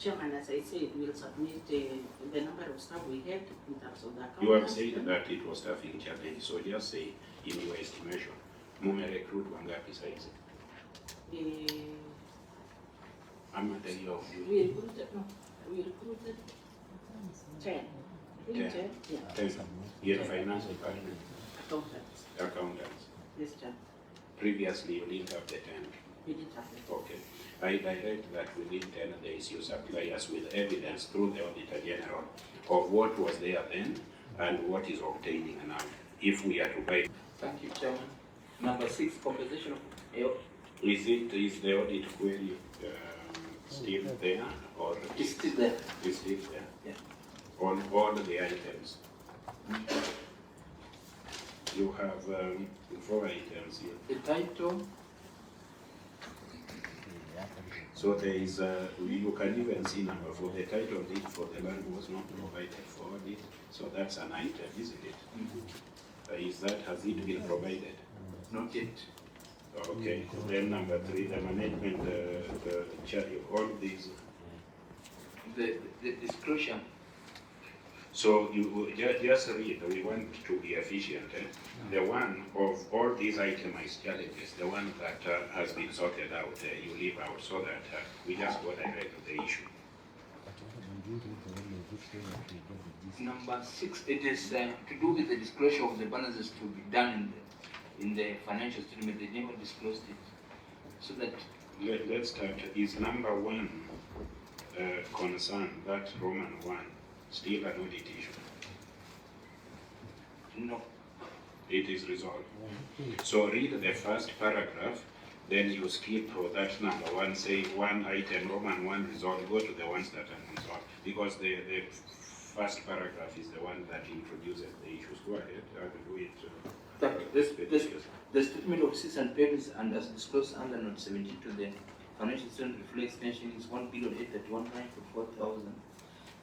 Chairman, as I said, we'll submit the number of staff we had in terms of the account. You have said that it was staffing challenge, so just say in your estimation, mume recruit wangapi saizi? I'm the year of you. We recruited 10. 10. Yeah. 10. Yet finance department. Accountants. Yes, Chair. Previously you didn't have the 10. We didn't have it. Okay. I direct that within 10 days you supply us with evidence through the Auditor General of what was there then and what is obtaining now, if we are to buy. Thank you, Chairman. Number 6, compensation of Is the audit query still there or it's still there? Is still there? Yeah. On all the items. You have 4 items here. The title. So there is, you can even see number 4, the title deed for the land was not provided for audit, so that's an item, isn't it? Has it been provided? Not yet. Okay, then number 3, the management, all these. The disclosure. So you just read, we want to be efficient. The one of all these itemized challenges, the one that has been sorted out, you leave out so that we just go direct to the issue. Number 6, it is to do with the disclosure of the balances to be done in the financial statement. They never disclosed it. So that. Let's start. Is number 1 concern, that Roman 1, still an audit issue? No. It is resolved. So read the first paragraph, then you skip that number 1, say 1 item, Roman 1 resolved, go to the ones that are resolved. Because the first paragraph is the one that introduces the issues. Go ahead, I will do it. The statement of receipts and payments and as disclosed under note 17 to the financial statement reflects pension is 1,831,944,000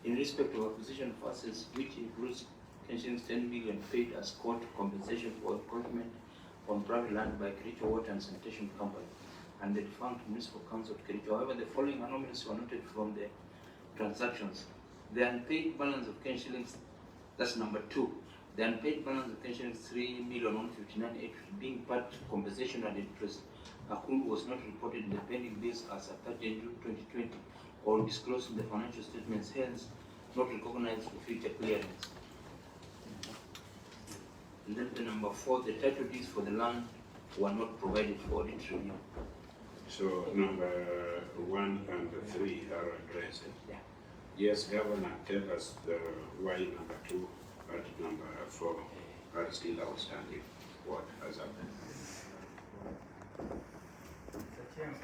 in respect of acquisition of assets, which includes pensions 10 million paid as court compensation for encroachment on private land by Kericho Water and Sanitation Company and the defunct municipal council of Kericho. However, the following anomalies were noted from the transactions. The unpaid balance of Kenya shillings, that's number 2. The unpaid balance of Kenya shillings 3,159,850 being part compensation and interest accrued was not reported in the pending bills as at 30 June 2020 or disclosed in the financial statements, hence not recognized for future clearance. And then the number 4, the title deeds for the land were not provided for audit review. So number 1 and 3 are addressed. Yeah. Yes, Governor, tell us why number 2 and number 4 are still outstanding. What has happened? Mr. Chairman,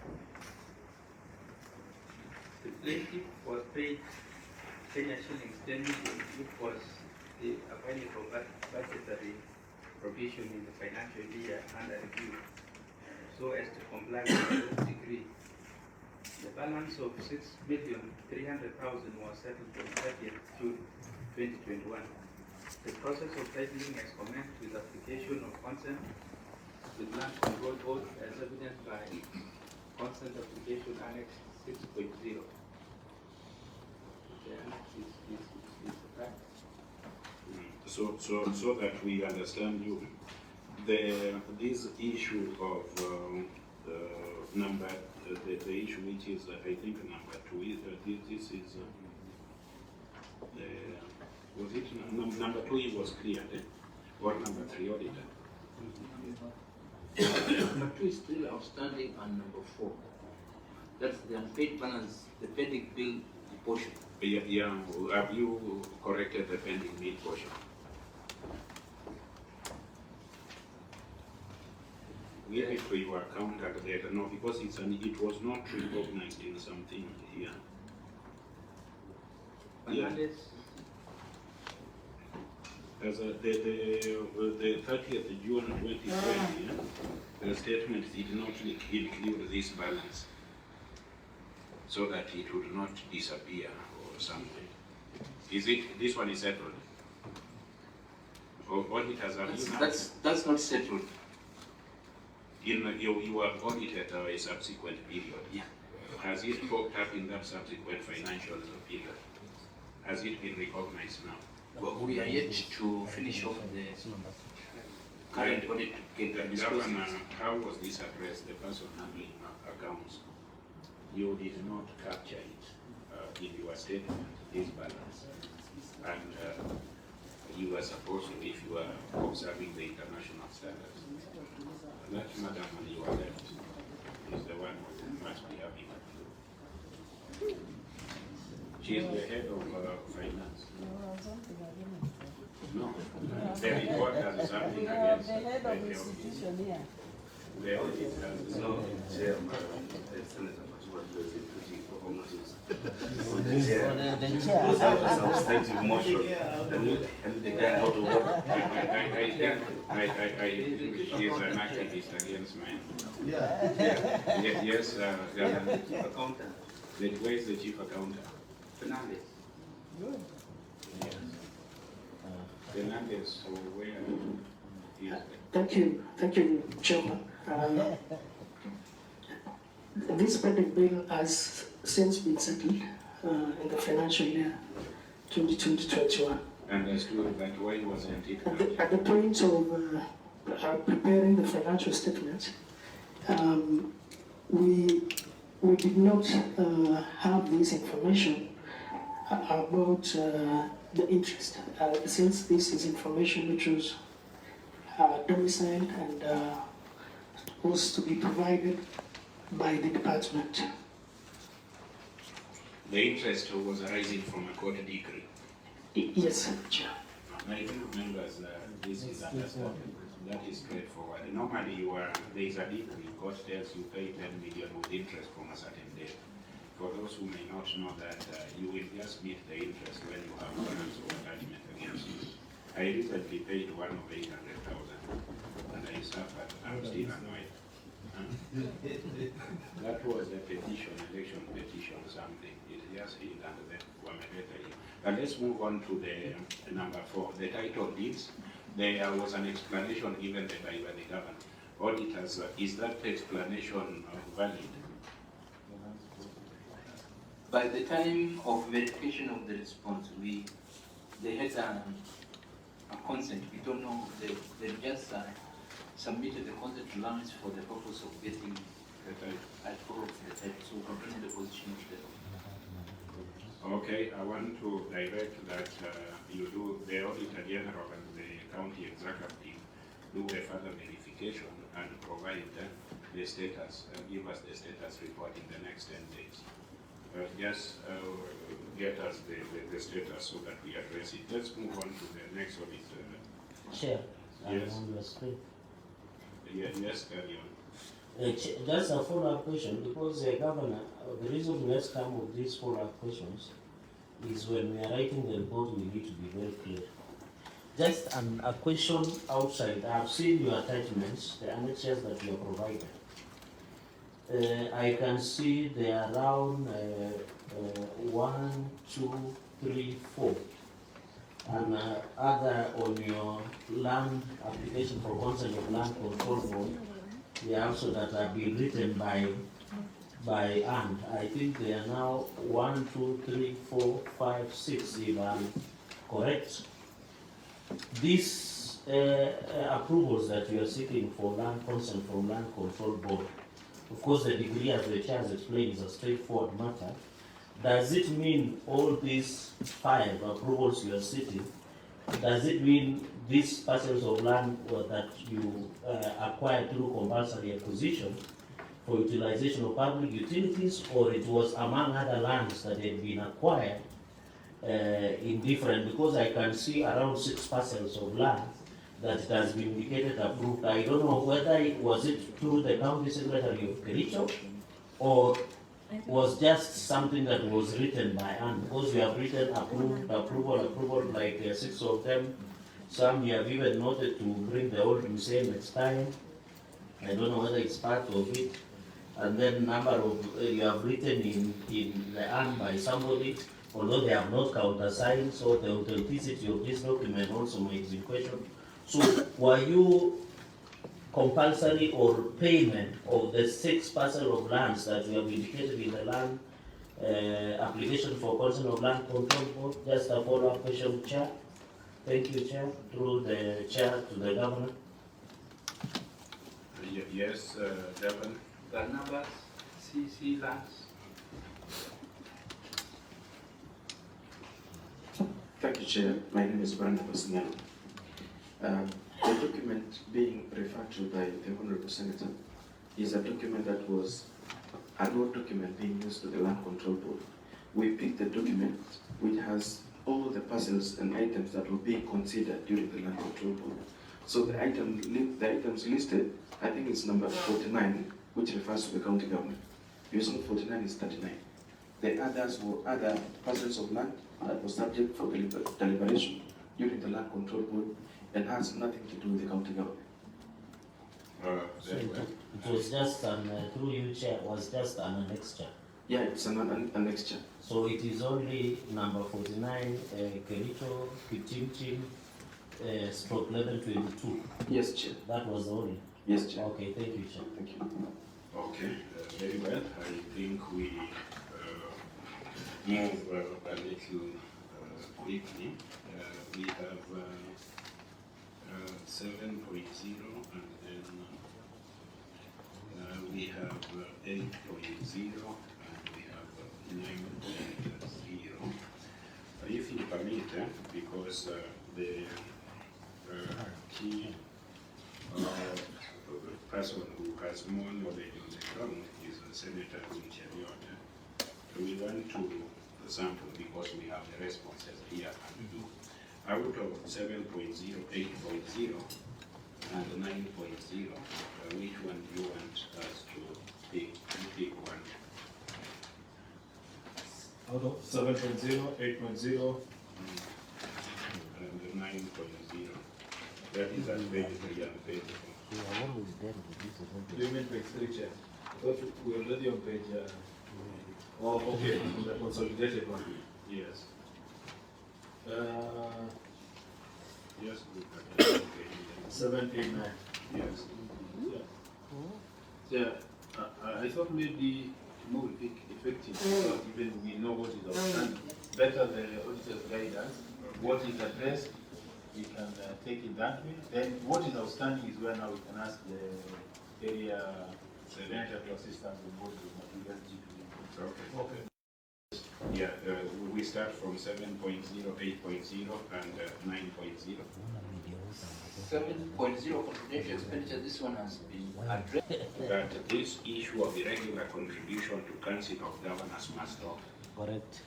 the plaintiff was paid Kenya shillings 10 million, which was the available budgetary provision in the financial year under review, so as to comply with the decree. The balance of 6,300,000 was settled on 30th June 2021. The process of titling has commenced with application of consent with land control board as evidenced by consent application annex 6.0. The annex is attached. So that we understand you, this issue of the issue which is I think number 2 this is was it number 2 it was cleared or number 3 audited? Number 2 is still outstanding and number 4. That's the unpaid balance, the pending bill portion. Yeah, have you corrected the pending bill portion? Give it to your accountant there, no, because it was not recognized in something here. Yeah. As the 30th June 2020, the statement did not include this balance so that it would not disappear or something. Is it, this one is settled? Or auditors have That's not settled. you have audited a subsequent period. Yeah. has it popped up in that subsequent financial period? Has it been recognized now? But we are yet to finish off the current audit to get the disclosures. Governor, how was this addressed, the person handling accounts? You did not capture it in your statement, this balance. And you were supposed to, if you are observing the international standards. That madam on your left is the one who must be having it. She is the head of finance. No, the report has something against The head of the institution here. The audit has No, Chairman, Senator Matuba was a pretty prognosis. Substantive motion, and the guy out of work. I think she is an activist against mine. Yes, Accountant, where is the chief accountant? Fernandez. Yes. Fernandez, so where is Thank you, Chairman. This spending bill has since been settled in the financial year 2020-21. understood that why wasn't it? At the point of preparing the financial statement, we did not have this information about the interest, since this is information which was domiciled and was to be provided by the department. The interest was arising from a court decree. Yes, Chair. My group members, this is understood. That is straightforward. Normally, there is a decree, court tells you pay 10 million with interest from a certain date. For those who may not know that, you will just meet the interest when you have balance or judgment against you. I recently paid one of 800,000, and I suffered. I'm still annoyed. That was a petition, election petition, something. It just hit and then but let's move on to the number 4, the title deeds. There was an explanation given by the government. Auditors, is that explanation valid? By the time of verification of the response, they had a consent. We don't know, they just submitted the consent to LAMS for the purpose of getting approval of the title. So we're in the position of the. Okay, I want to direct that you do, the Auditor General and the County Executive do a further verification and provide the status, and give us the status report in the next 10 days. Just get us the status so that we address it. Let's move on to the next audit. Chair, Yes. I'm on your screen. Yes, carry on. Just a follow-up question, because Governor, the reason let's come with these follow-up questions is when we are writing the report, we need to be very clear. Just a question outside. I have seen your attachments, the annexures that you have provided. I can see they are around 1, 2, 3, 4. And other on your land application for consent of land control board, they are also that have been written by hand. I think they are now 1, 2, 3, 4, 5, 6, if I'm correct. These approvals that you are seeking for land consent from land control board, of course the degree, as the chair has explained, is a straightforward matter. Does it mean all these 5 approvals you are seeking, does it mean these parcels of land that you acquired through compulsory acquisition for utilization of public utilities, or it was among other lands that had been acquired in different, because I can see around 6 parcels of land that it has been indicated approved. I don't know whether was it through the county secretary of Kericho, or was just something that was written by hand, because we have written approved, approval, like 6 of them. Some you have even noted to bring the old museum next time. I don't know whether it's part of it. And then number of you have written in the hand by somebody, although they have not countersigned, so the authenticity of this document also might be questioned. So were you compulsory or payment of the 6 parcel of lands that we have indicated in the land application for consent of land control board. Just a follow-up question, Chair. Thank you, Chair. Through the Chair to the Governor. Yes, Governor. The numbers, CC lands. Thank you, Chair. My name is Brandon Bosniano. The document being referred to by the Honorable Senator is a document that was an old document being used to the Land Control Board. We picked the document which has all the parcels and items that were being considered during the Land Control Board. So the items listed, I think it's number 49, which refers to the county government. Using 49 is 39. The others were other parcels of land that were subject for deliberation during the Land Control Board and has nothing to do with the county government. Very well. It was just an, through you, Chair, was just an annexure. Yeah, it's an annexure. So it is only number 49, Kericho, Kiprono, stroke 1122. Yes, Chair. That was the only. Yes, Chair. Okay, thank you, Chair. Thank you. Okay, very well. I think we move a little quickly. We have 7.0 and then we have 8.0 and we have 9.0. If you permit, because the key person who has more knowledge on the ground is Senator Chepkwony. We want to sample because we have the responses here and do. Out of 7.0, 8.0, and 9.0, which one do you want us to pick? You pick one. Out of 7.0, 8.0, And 9.0. That is at page 3 and page 4. you mean page 3, Chair? I thought we were already on page. Oh, okay, on the consolidated one. Yes. Yes, look at that. 7, 8, 9. Yes. Yeah, I thought maybe more effective, so even we know what is outstanding. Better the auditor's guidance, what is addressed, we can take it that way. Then what is outstanding is where now we can ask the area senator to assist us with what the materials due to the Okay. Okay. Yeah, we start from 7.0, 8.0, and 9.0. 7.0 confidential expenditure, this one has been addressed. That this issue of the regular contribution to Council of Governors must stop. Correct.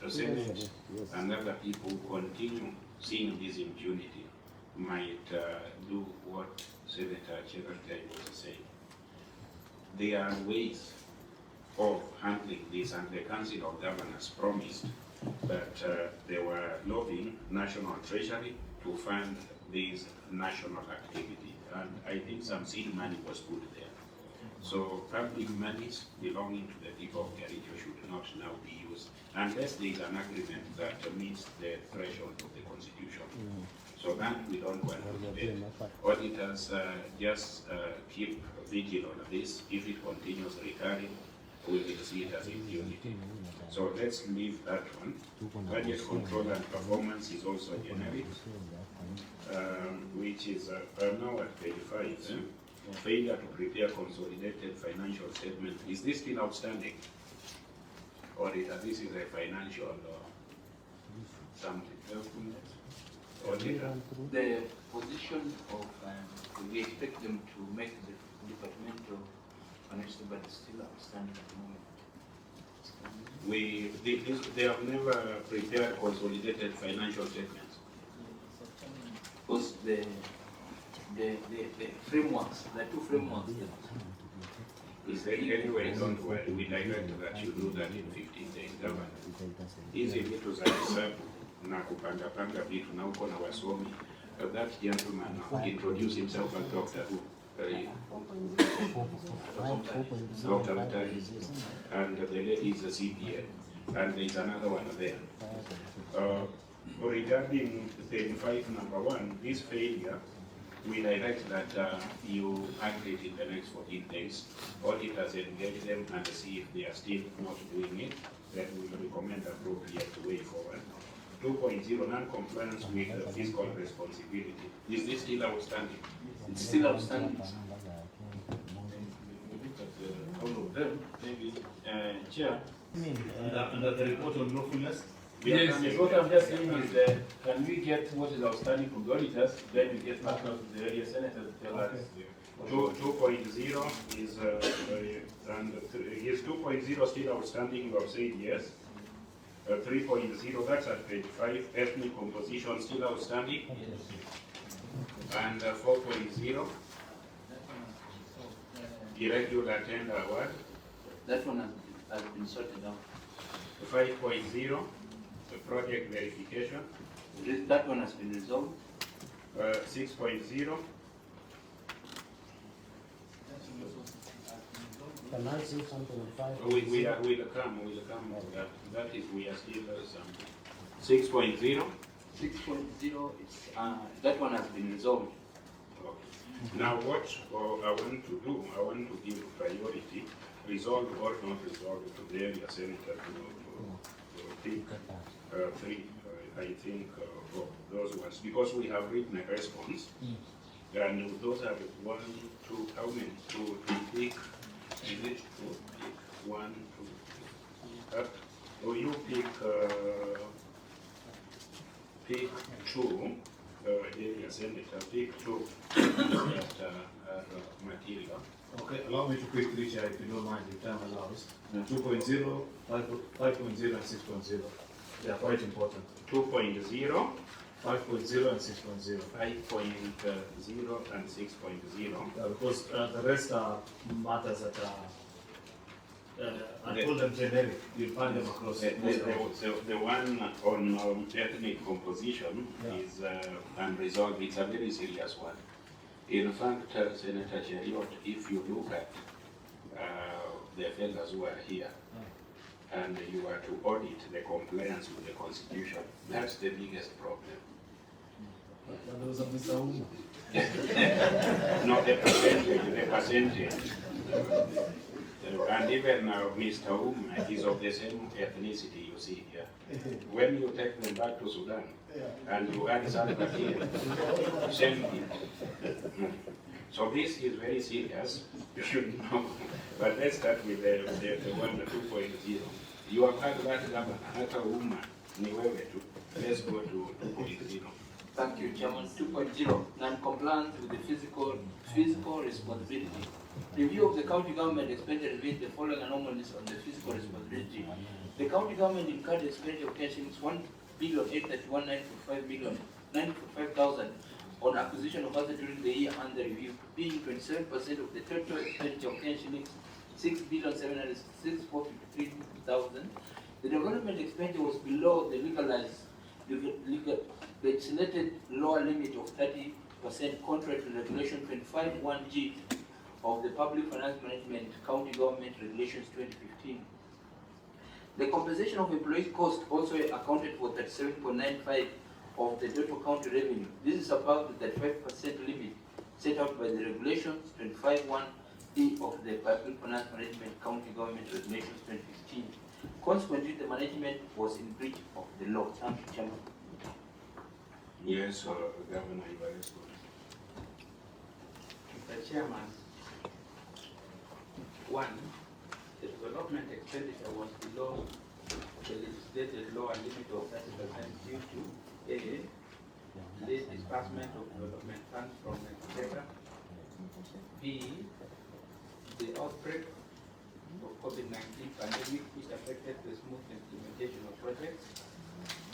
The Senate and other people continue seeing this impunity might do what Senator Chepkwony was saying. There are ways of handling this, and the Council of Governors promised that they were lobbying National Treasury to fund this national activity, and I think some seed money was put there. So public monies belonging to the people of Kericho should not now be used unless there is an agreement that meets the threshold of the Constitution. So that we don't want to debate. Auditors just keep vigil on this. If it continues recurring, we will see it as impunity. So let's leave that one. Budget control and performance is also generic, which is now at page 5. Failure to prepare consolidated financial statement. Is this still outstanding? Or this is a financial something? Auditor? The position of, we expect them to make the departmental financial budget still outstanding at the moment. They have never prepared consolidated financial statements. Because the frameworks, the two frameworks. Anyway, don't worry, we direct that you do that in 15 days. Governor, hizi vitu za hesabu na kupanga vitu na uko na wasomi. That gentleman introduced himself as Dr. Who? Dr. Mutari. And the lady is a CPA. And there is another one there. Regarding 35 number 1, this failure we direct that you act it in the next 14 days. Auditors engage them and see if they are still not doing it, then we will recommend appropriate way forward. 2.0, non-compliance with fiscal responsibility. Is this still outstanding? It's still outstanding. We look at all of them, maybe, Chair, Under the report on lawfulness? yes, what I'm just saying is that can we get what is outstanding from the auditors, then we get back to the area senators to tell us. 2.0 is, and is 2.0 still outstanding? You have said yes. 3.0, that's at page 5, ethnic composition still outstanding. And 4.0, irregular tender award. That one has been sorted out. 5.0, the project verification. That one has been resolved. 6.0, Can I say something on 5? we'll come to that. That is, we are still some. 6.0. 6.0, that one has been resolved. Okay. Now what I want to do, I want to give priority, resolve or not resolve, to the area senator to pick 3, I think, of those ones, because we have written a response, and those are 1, 2, how many? To pick, is it to pick 1, 2, or you pick 2, area senator, pick 2 that material. Okay, allow me to quickly share, if you don't mind, if time allows. Yeah. 2.0, 5.0 and 6.0. They are quite important. 2.0, 5.0 and 6.0. 5.0 and 6.0. Because the rest are matters that are, I call them generic. You'll find them across. The one on ethnic composition is unresolved. It's a very serious one. In fact, Senator Cheriot, if you look at the fellows who are here, and you are to audit the compliance with the Constitution, that's the biggest problem. There was a Mr. Uma. Not the percentage. And even Mr. Uma is of the same ethnicity you see here. When you take them back to Sudan, and you add Salva Kiir, same thing. So this is very serious, you should know. But let's start with the one, the 2.0. You have had that governor, hata Uma, ni wewe tu. Let's go to 2.0. Thank you, Chairman. 2.0, non-compliance with the fiscal responsibility. Review of the county government expenditure revealed the following anomalies on the fiscal responsibility. The county government incurred expenditure of cash 1,831,945,000 on acquisition of assets during the year under review, being 27% of the total expenditure of cash 6,766,453,000. The development expenditure was below the legislated lower limit of 30%, contrary to Regulation 25(1)G of the Public Finance Management County Government Regulations 2015. The compensation of employees cost also accounted for 37.95% of the total county revenue. This is above the 35% limit set out by the Regulations 25(1)D of the Public Finance Management County Government Regulations 2015. Consequently, the management was in breach of the law. Thank you, Chairman. Yes, Governor, you are responsible. Mr. Chairman, 1, the development expenditure was below the legislated lower limit of 30% due to A, late disbursement of development funds from Exchequer, B, the outbreak of COVID-19 pandemic which affected the smooth implementation of projects.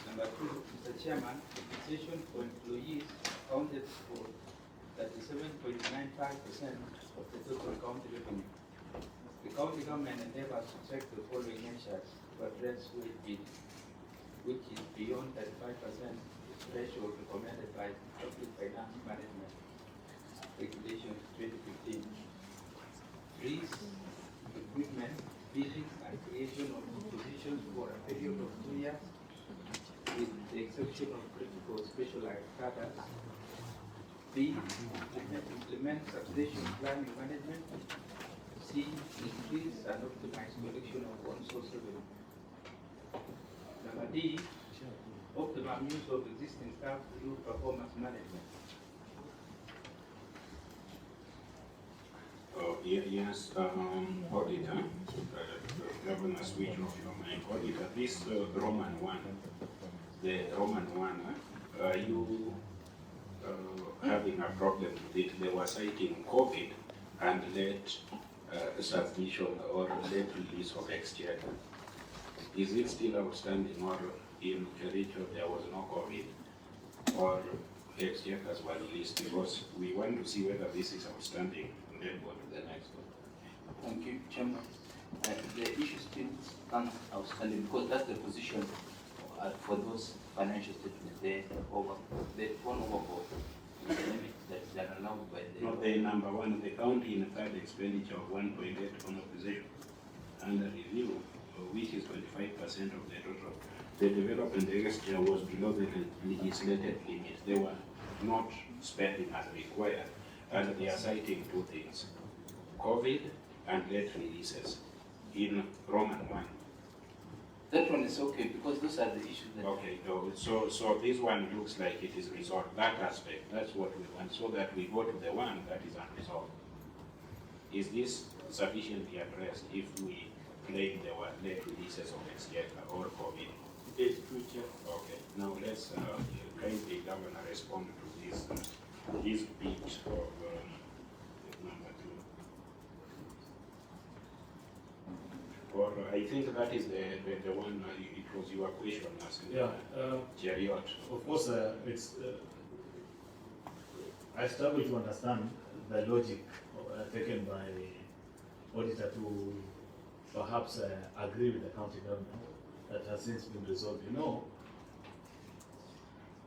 Number 2, Mr. Chairman, compensation for employees accounted for 37.95% of the total county revenue. The county government endeavors to take the following measures to address wage bill, which is beyond 35% threshold recommended by Public Finance Management Regulations 2015. Freeze, recruitment, bidding, and creation of positions for a period of 2 years, with the exception of critical specialized cadres. B, implement substation planning management. C, increase and optimize collection of on-source revenue. Number D, optimum use of existing staff through performance management. Yes, auditor, Governor, switch off your mic. Auditor, this Roman one, the Roman one, are you having a problem with it? They were citing COVID and late submission or late release of exchequer. Is it still outstanding, or in Kericho there was no COVID, or exchequers were released? Because we want to see whether this is outstanding and then go to the next one. Thank you, Chairman. The issue still stands outstanding because that's the position for those financial statements. They've gone overboard the limit that are allowed by the. Not the number one, the county incurred expenditure of 1.8 on opposition under review, which is 25% of the total. The development expenditure was below the legislated limit. They were not spending as required, and they are citing two things: COVID and late releases in Roman 1. That one is okay because those are the issues that. Okay, so this one looks like it is resolved. That aspect, that's what we want, so that we go to the one that is unresolved. Is this sufficiently addressed if we claim there were late releases of exchequer or COVID? It's true, Chair. Okay, now let's kindly Governor respond to this bit of number 2. Or I think that is the one, it was your question asking. Yeah. Chariot. Of course, it's. I struggle to understand the logic taken by the auditor to perhaps agree with the county government that has since been resolved. You know,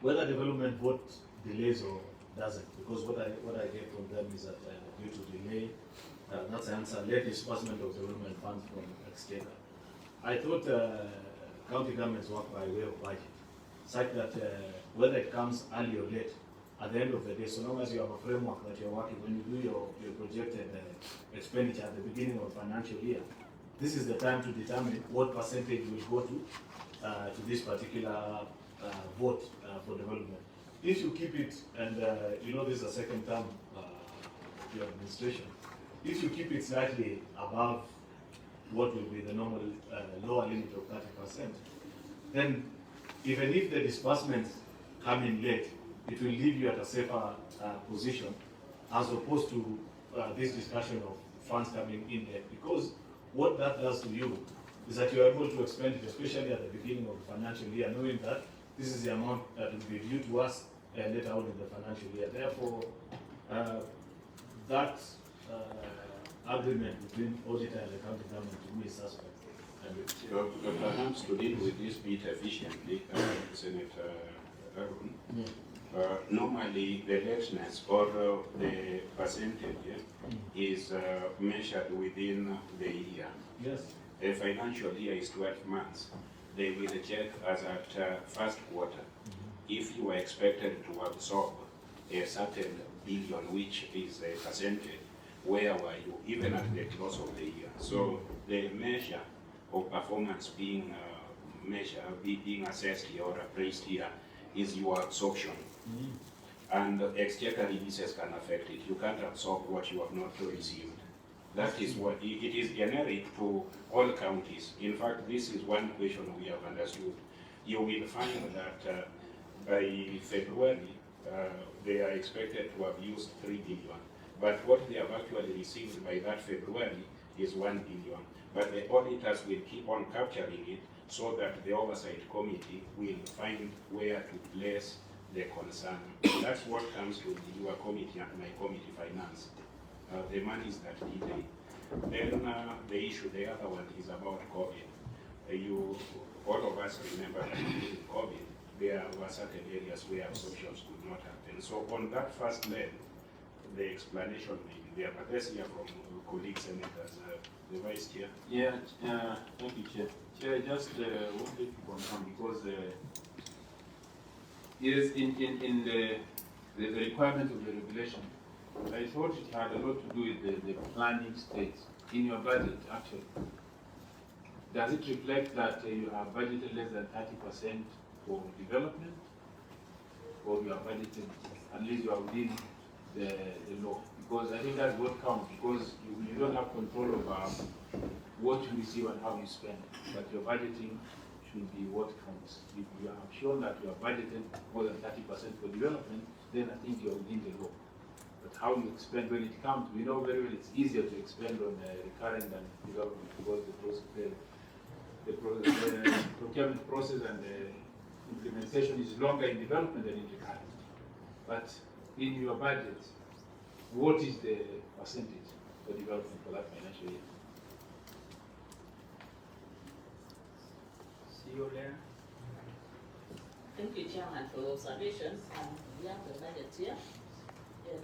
whether development vote delays or doesn't, because what I get from them is that due to delay, that's the answer, late disbursement of development funds from exchequer. I thought county governments work by way of budget, such that whether it comes early or late, at the end of the day, so long as you have a framework that you're working, when you do your projected expenditure at the beginning of financial year, this is the time to determine what percentage will go to this particular vote for development. If you keep it, and you know this is a second term of your administration, if you keep it slightly above what will be the normal lower limit of 30%, then even if the disbursements come in late, it will leave you at a safer position as opposed to this discussion of funds coming in late. Because what that does to you is that you are able to expend it, especially at the beginning of the financial year, knowing that this is the amount that will be due to us later on in the financial year. Therefore, that agreement between auditor and the county government to me is suspect. Perhaps to deal with this bit efficiently, Senator Arun, normally the lateness or the percentage is measured within the year. Yes. A financial year is 12 months. They will check as at first quarter. If you are expected to absorb a certain billion, which is a percentage, where were you, even at the close of the year? So the measure of performance being being assessed here or appraised here is your absorption. And exchequer releases can affect it. You can't absorb what you have not received. That is what it is generic to all counties. In fact, this is one question we have understood. You will find that by February, they are expected to have used 3 billion. But what they have actually received by that February is 1 billion. But the auditors will keep on capturing it so that the oversight committee will find where to place the concern. That's what comes to your committee and my committee, finance. The monies that delay. Then the issue, the other one is about COVID. All of us remember that during COVID, there were certain areas where absorptions could not happen. So on that first leg, the explanation may be there, but let's hear from colleagues, senators, the vice chair. Yeah, thank you, Chair. Chair, I just wanted to confirm because yes, in the the requirement of the regulation, I thought it had a lot to do with the planning stage in your budget, actually. Does it reflect that you have budgeted less than 30% for development, or you are budgeted, at least you are within the law? Because I think that's what counts, because you don't have control over what you receive and how you spend, but your budgeting should be what counts. If you have shown that you have budgeted more than 30% for development, then I think you're within the law. But how you expend when it comes, we know very well it's easier to expend on recurrent than development, because the procurement process and the implementation is longer in development than in recurrent. But in your budget, what is the percentage for development for that financial year? See you later. Thank you, Chairman, for the observations. We have the budget here.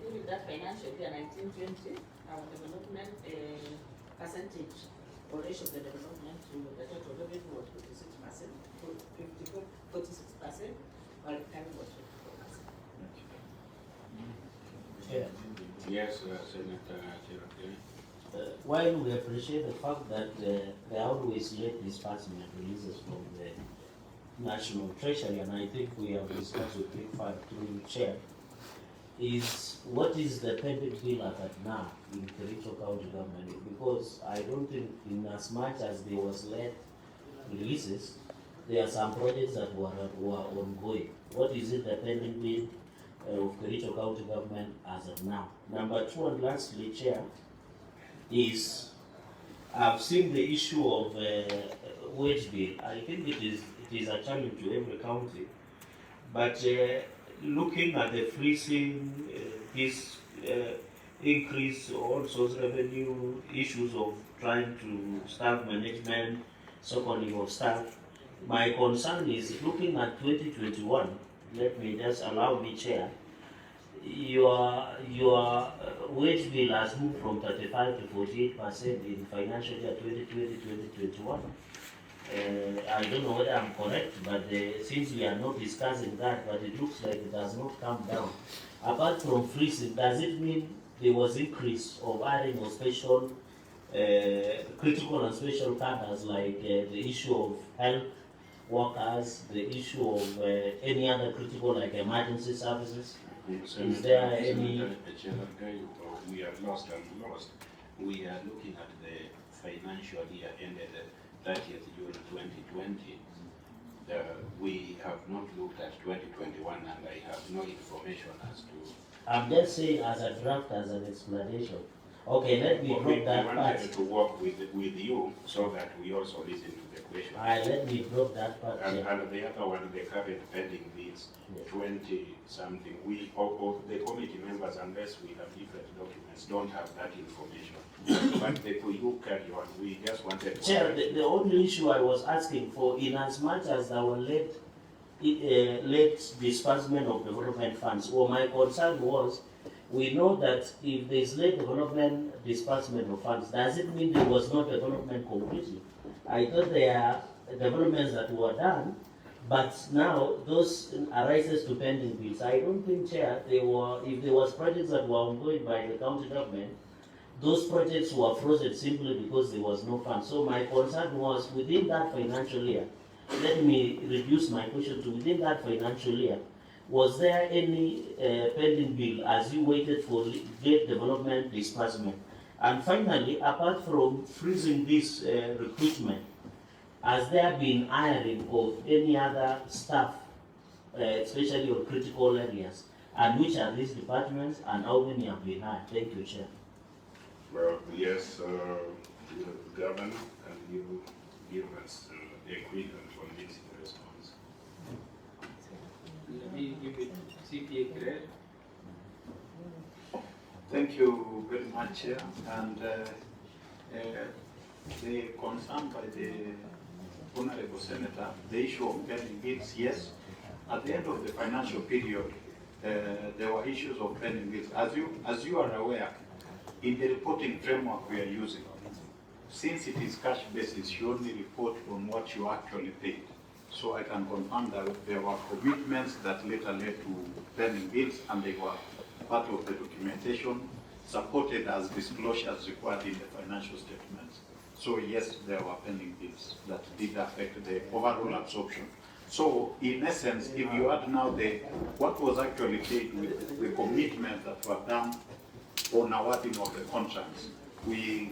During that financial year 1920, our development percentage or ratio of the development to the total revenue was 46%, 46%, while the current was 54%. Yeah. Yes, Senator Chepkwony. While we appreciate the fact that there are always late disbursement releases from the National Treasury, and I think we have discussed with P5 through Chair, is what is the pending bill at now in Kericho County Government? Because I don't think, in as much as there was late releases, there are some projects that were ongoing. What is it, the pending bill of Kericho County Government as of now? Number two, and lastly, Chair, is I've seen the issue of wage bill. I think it is a challenge to every county, but looking at the freezing, this increase, also revenue issues of trying to staff management, seconding of staff, my concern is looking at 2021. Let me just allow me, Chair. Your wage bill has moved from 35 to 48% in financial year 2020-2021. I don't know whether I'm correct, but since we are not discussing that, but it looks like it has not come down. Apart from freezing, does it mean there was increase of adding of special, critical and special cadres, like the issue of health workers, the issue of any other critical, like emergency services? Is there any? We are lost and lost. We are looking at the financial year ended 30th June 2020. We have not looked at 2021, and I have no information as to. I'm just saying as a draft, as an explanation. Okay, let me drop that part. We wanted to work with you so that we also listen to the question. Let me drop that part. And the other one, the current pending bills, 20 something. We, all the committee members, unless we have different documents, don't have that information. But for you carry on, we just wanted to. Chair, the only issue I was asking for, in as much as our late disbursement of development funds, well, my concern was, we know that if there is late development disbursement of funds, does it mean there was no development completely? I thought there are developments that were done, but now those arises to pending bills. I don't think, Chair, if there was projects that were ongoing by the county government, those projects were frozen simply because there was no funds. So my concern was, within that financial year, let me reduce my question to within that financial year, was there any pending bill as you waited for late development disbursement? And finally, apart from freezing this recruitment, has there been hiring of any other staff, especially on critical areas? And which are these departments, and how many have been hired? Thank you, Chair. Well, yes, Governor, can you give us a quick and convincing response? Let me give it CPA grade. Thank you very much, Chair. And the concern by the Honorable Senator, the issue of pending bills, yes. At the end of the financial period, there were issues of pending bills. As you are aware, in the reporting framework we are using, since it is cash basis, you only report on what you actually paid. So I can confirm that there were commitments that later led to pending bills, and they were part of the documentation supported as disclosures required in the financial statements. So yes, there were pending bills that did affect the overall absorption. So in essence, if you add now what was actually paid with the commitments that were done on awarding of the contracts, the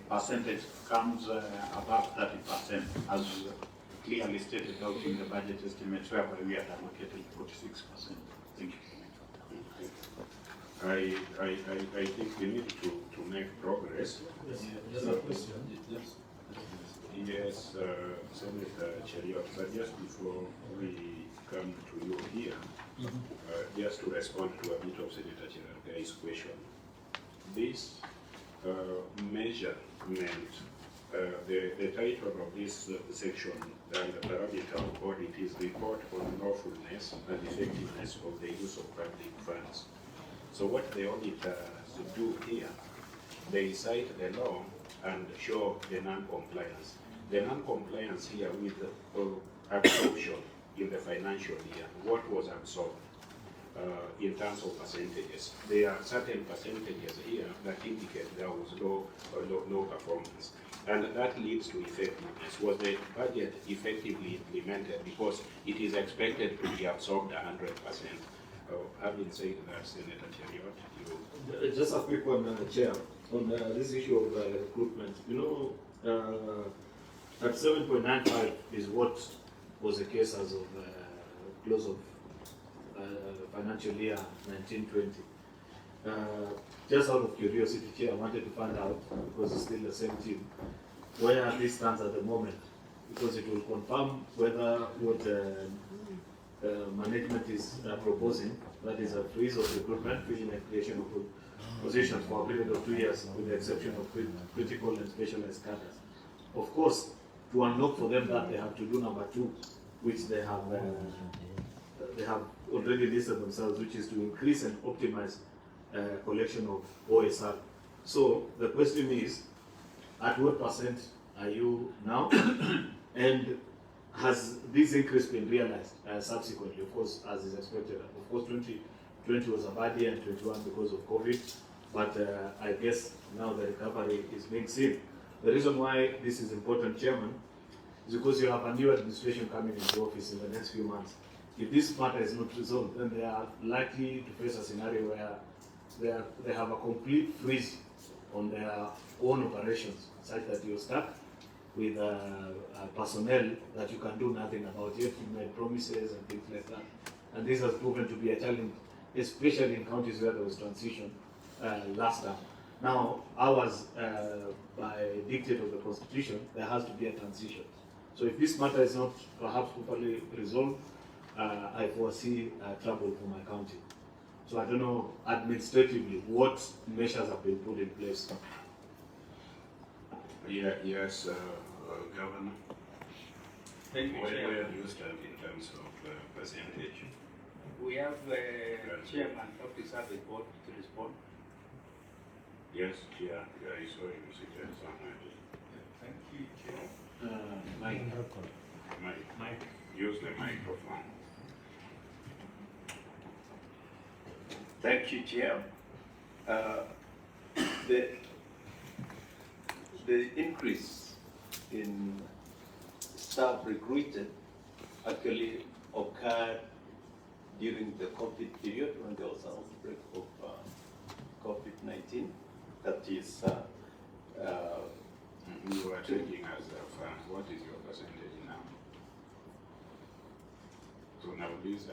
percentage comes above 30%, as clearly stated out in the budget estimates, whereby we had allocated 46%. Thank you. I think we need to make progress. Yes, a question. Yes, Senator Cheriot, but just before we come to you here, just to respond to a bit of Senator Cherargai's question. This measurement, the title of this section and the parameter of audit is report on lawfulness and effectiveness of the use of public funds. So what the auditors do here, they cite the law and show the non-compliance. The non-compliance here with the absorption in the financial year, what was absorbed in terms of percentages. There are certain percentages here that indicate there was low performance. And that leads to effectiveness. Was the budget effectively implemented? Because it is expected to be absorbed 100%. Having said that, Senator Cheriot, you... Just a quick one, Chair, on this issue of recruitment. You know, that 7.95 is what was the case as of close of financial year 1920. Just out of curiosity, Chair, I wanted to find out, because it's still the same team, where this stands at the moment, because it will confirm whether what management is proposing, that is a freeze of recruitment, freezing and creation of positions for a period of 2 years, with the exception of critical and specialized cadres. Of course, to unlock for them that, they have to do number 2, which they have already listed themselves, which is to increase and optimize collection of OSR. So the question is, at what percent are you now? And has this increase been realized subsequently, of course, as is expected? Of course, 2020 was a bad year and 21 because of COVID, but I guess now the recovery is being seen. The reason why this is important, Chairman, is because you have a new administration coming into office in the next few months. If this matter is not resolved, then they are likely to face a scenario where they have a complete freeze on their own operations, such that you're stuck with personnel that you can do nothing about. Yet you made promises and things like that. And this has proven to be a challenge, especially in counties where there was transition last time. Now, ours, by dictate of the Constitution, there has to be a transition. So if this matter is not perhaps properly resolved, I foresee trouble for my county. So I don't know administratively what measures have been put in place. Yeah, yes, Governor. Thank you, Chair. Where do you stand in terms of percentage? We have Chairman Office have a board to respond. Yes, Chair. I saw you suggest somewhere. Thank you, Chair. Mike. Use the microphone. Thank you, Chair. The increase in staff recruited actually occurred during the COVID period when there was an outbreak of COVID-19. That is, you are taking as a firm. What is your percentage now? So now this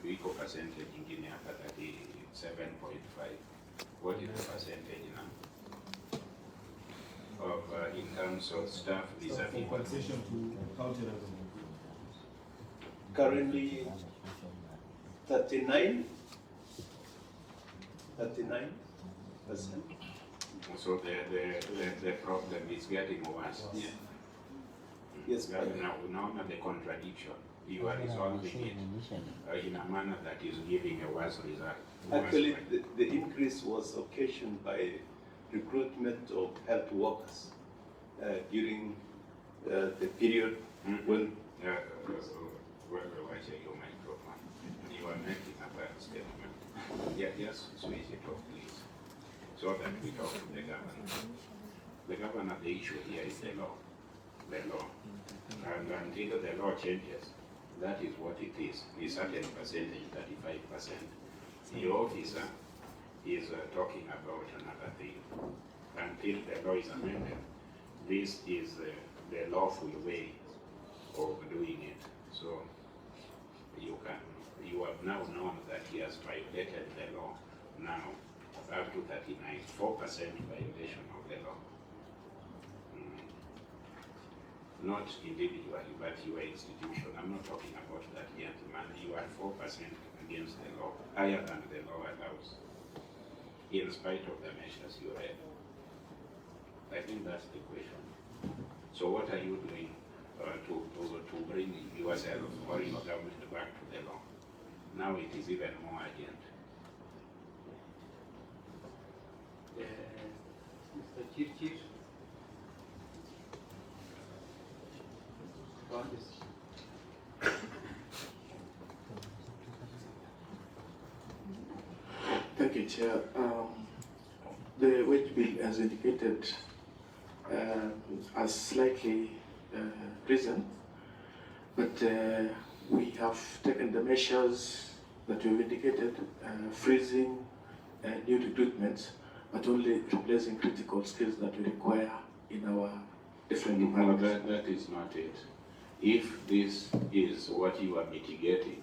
equal percentage in Guinea at 37.5. What is the percentage now? Of in terms of staff vis-a-vis compensation to county level. currently 39%. So the problem is getting worse. Yeah. Yes, now the contradiction. You are resolving it in a manner that is giving a worse result. Actually, the increase was occasioned by recruitment of health workers during the period when Watching your microphone. You are making a bad statement. Yeah, just switch it off, please, so that we talk to the governor. The governor, the issue here is the law. The law. And until the law changes, that is what it is. A certain percentage, 35%. The officer is talking about another thing. Until the law is amended, this is the lawful way of doing it. So you have now known that he has violated the law now up to 39, 4% violation of the law. Not individually, but your institution. I'm not talking about that gentleman. You are 4% against the law, higher than the law allows, in spite of the measures you read. I think that's the question. So what are you doing to bring yourself or your government back to the law? Now it is even more urgent. Mr. Chief. Thank you, Chair. The wage bill, as indicated, has slightly risen, but we have taken the measures that we've indicated, freezing new recruitments, but only replacing critical skills that we require in our different departments. That is not it. If this is what you are mitigating,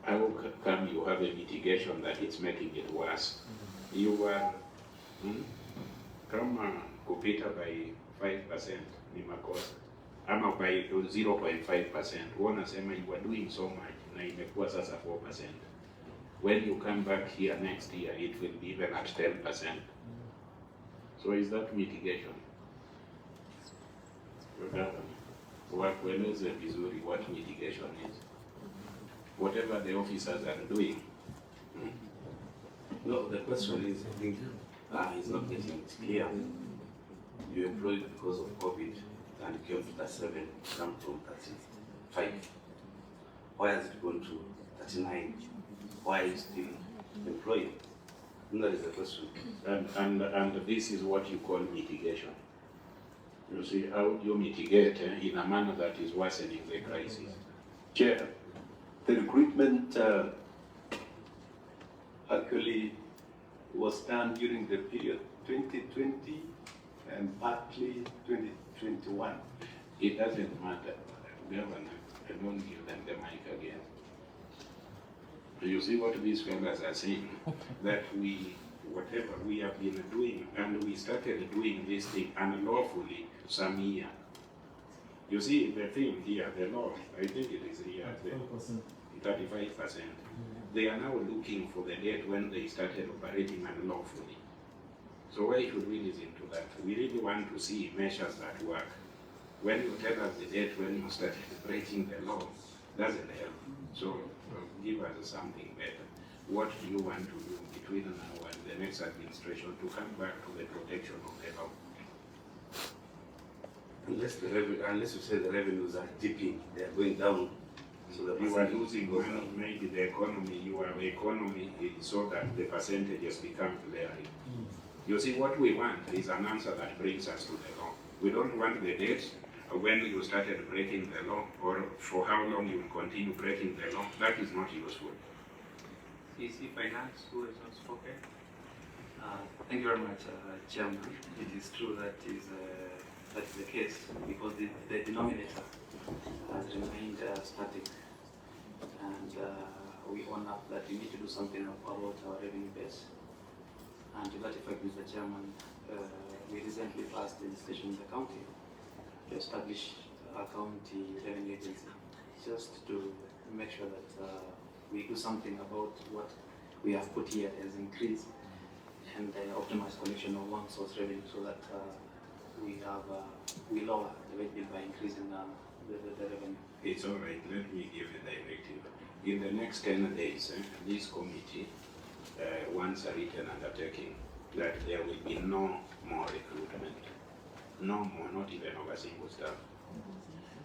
how come you have a mitigation that it's making it worse? You are kama kupita by 5% ni makosa ama by 0.5%, wanasema you are doing so much na imekuwa sasa 4%. When you come back here next year, it will be even at 10%. So is that mitigation? Wakueleze vizuri what mitigation is. Whatever the officers are doing. No, the question is, I think, is not getting it clear. You employed because of COVID and came to 37, come from 35. Why has it gone to 39? Why are you still employed? And that is the question. And this is what you call mitigation. You see, how do you mitigate in a manner that is worsening the crisis? Chair, the recruitment actually was done during the period 2020 and partly 2021. It doesn't matter. Governor, I don't give them the mic again. Do you see what these fellas are saying? That whatever we have been doing, and we started doing this thing unlawfully some year. You see the thing here, the law, I think it is here, 35%. They are now looking for the date when they started operating unlawfully. So why should we listen to that? We really want to see measures that work. When you tell us the date when you started breaking the law, doesn't help. So give us something better. What do you want to do between now and the next administration to come back to the protection of the law? Unless you say the revenues are dipping, they are going down. So you are losing money, maybe the economy, your economy so that the percentages become glaring. You see, what we want is an answer that brings us to the law. We don't want the date when you started breaking the law or for how long you will continue breaking the law. That is not useful. CC Finance, who has not spoken. Thank you very much, Chairman. It is true that is the case because the denominator has remained static, and we own up that we need to do something about our revenue base. And to that effect, Mr. Chairman, we recently passed legislation in the county to establish a county revenue agency, just to make sure that we do something about what we have put here as increase and optimize collection of one source revenue, so that we lower the wage bill by increasing the revenue. It's all right. Let me give a directive. In the next 10 days, this committee wants a written undertaking that there will be no more recruitment. No more, not even of a single staff.